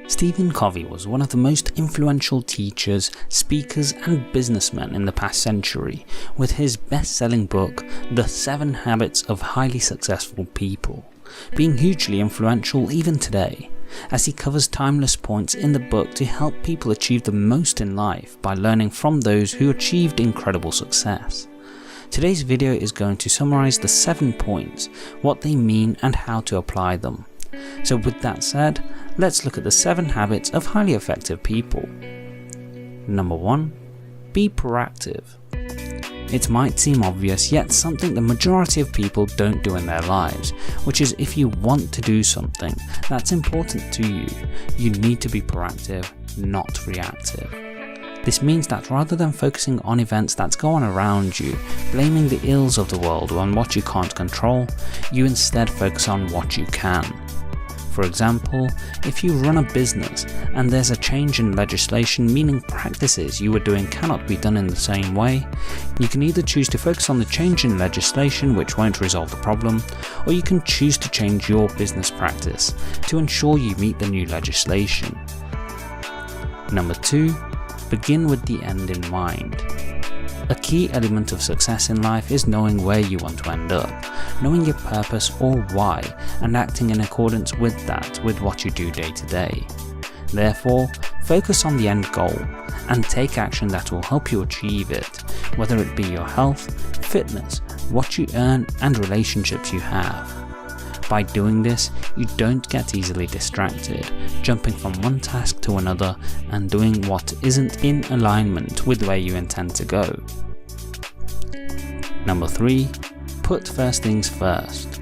Stephen Covey was one of the most influential teachers, speakers and businessmen in the past century, with his best-selling book, The 7 Habits of Highly Successful People, being hugely influential even today, as he covers timeless points in the book to help people achieve the most in life by learning from those who achieved incredible success. Today's video is going to summarize the 7 points, what they mean and how to apply them. So with that said, let's look at the 7 habits of highly effective people. Number 1. Be proactive. It might seem obvious, yet something the majority of people don't do in their lives, which is if you want to do something that's important to you, you need to be proactive, not reactive. This means that rather than focusing on events that go on around you, blaming the ills of the world on what you can't control, you instead focus on what you can. For example, if you run a business and there's a change in legislation meaning practices you were doing cannot be done in the same way, you can either choose to focus on the change in legislation which won't resolve the problem, or you can choose to change your business practice to ensure you meet the new legislation. Number 2. Begin with the end in mind. A key element of success in life is knowing where you want to end up, knowing your purpose or why, and acting in accordance with that with what you do day to day. Therefore, focus on the end goal and take action that will help you achieve it, whether it be your health, fitness, what you earn and relationships you have. By doing this, you don't get easily distracted, jumping from one task to another and doing what isn't in alignment with where you intend to go. Number 3. Put first things first.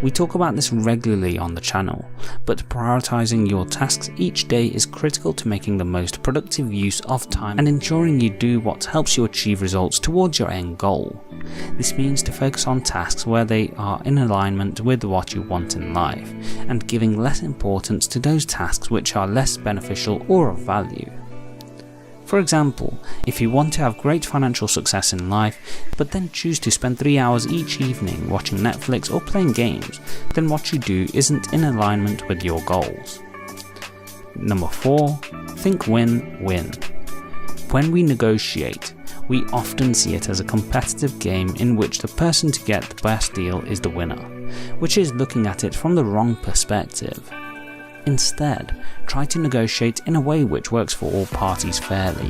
We talk about this regularly on the channel, but prioritizing your tasks each day is critical to making the most productive use of time and ensuring you do what helps you achieve results towards your end goal. This means to focus on tasks where they are in alignment with what you want in life, and giving less importance to those tasks which are less beneficial or of value. For example, if you want to have great financial success in life, but then choose to spend 3 hours each evening watching Netflix or playing games, then what you do isn't in alignment with your goals. Number 4. Think win-win. When we negotiate, we often see it as a competitive game in which the person to get the best deal is the winner, which is looking at it from the wrong perspective. Instead, try to negotiate in a way which works for all parties fairly,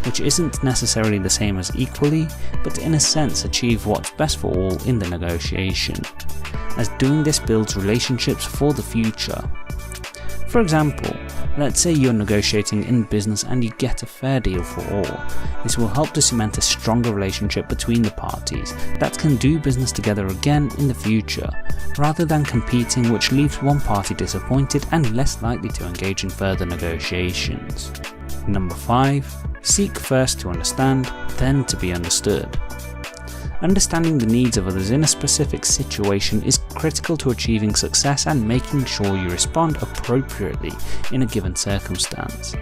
which isn't necessarily the same as equally, but in a sense achieve what's best for all in the negotiation, as doing this builds relationships for the future. For example, let's say you're negotiating in business and you get a fair deal for all. This will help to cement a stronger relationship between the parties that can do business together again in the future, rather than competing, which leaves one party disappointed and less likely to engage in further negotiations. Number 5. Seek first to understand, then to be understood. Understanding the needs of others in a specific situation is critical to achieving success and making sure you respond appropriately in a given circumstance.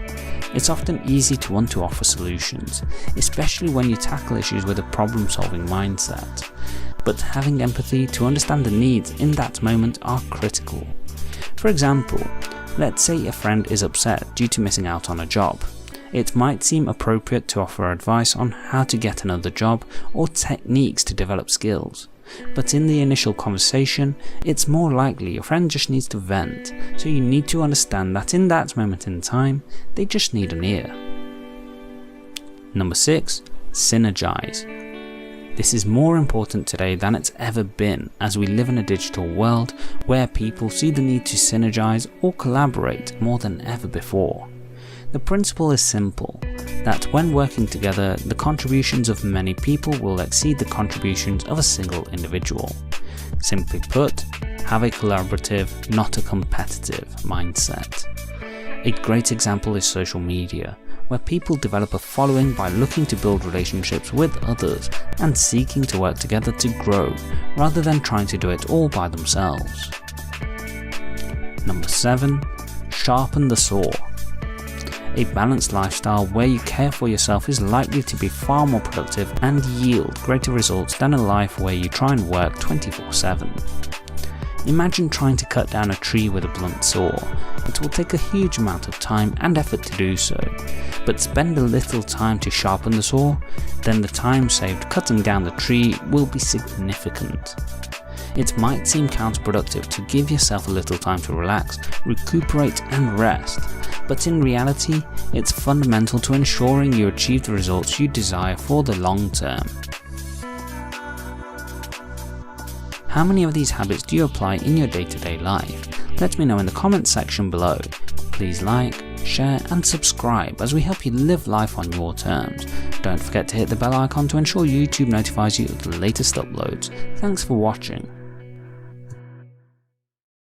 It's often easy to want to offer solutions, especially when you tackle issues with a problem-solving mindset. But having empathy to understand the needs in that moment are critical. For example, let's say a friend is upset due to missing out on a job. It might seem appropriate to offer advice on how to get another job or techniques to develop skills. But in the initial conversation, it's more likely your friend just needs to vent, so you need to understand that in that moment in time, they just need an ear. Number 6. Synergize. This is more important today than it's ever been, as we live in a digital world where people see the need to synergize or collaborate more than ever before. The principle is simple, that when working together, the contributions of many people will exceed the contributions of a single individual. Simply put, have a collaborative, not a competitive mindset. A great example is social media, where people develop a following by looking to build relationships with others and seeking to work together to grow, rather than trying to do it all by themselves. Number 7. Sharpen the saw. A balanced lifestyle where you care for yourself is likely to be far more productive and yield greater results than a life where you try and work 24/7. Imagine trying to cut down a tree with a blunt saw. It will take a huge amount of time and effort to do so, but spend a little time to sharpen the saw, then the time saved cutting down the tree will be significant. It might seem counterproductive to give yourself a little time to relax, recuperate and rest, but in reality, it's fundamental to ensuring you achieve the results you desire for the long term. How many of these habits do you apply in your day-to-day life? Let me know in the comments section below. Please like, share and subscribe as we help you live life on your terms. Don't forget to hit the bell icon to ensure YouTube notifies you of the latest uploads. Thanks for watching.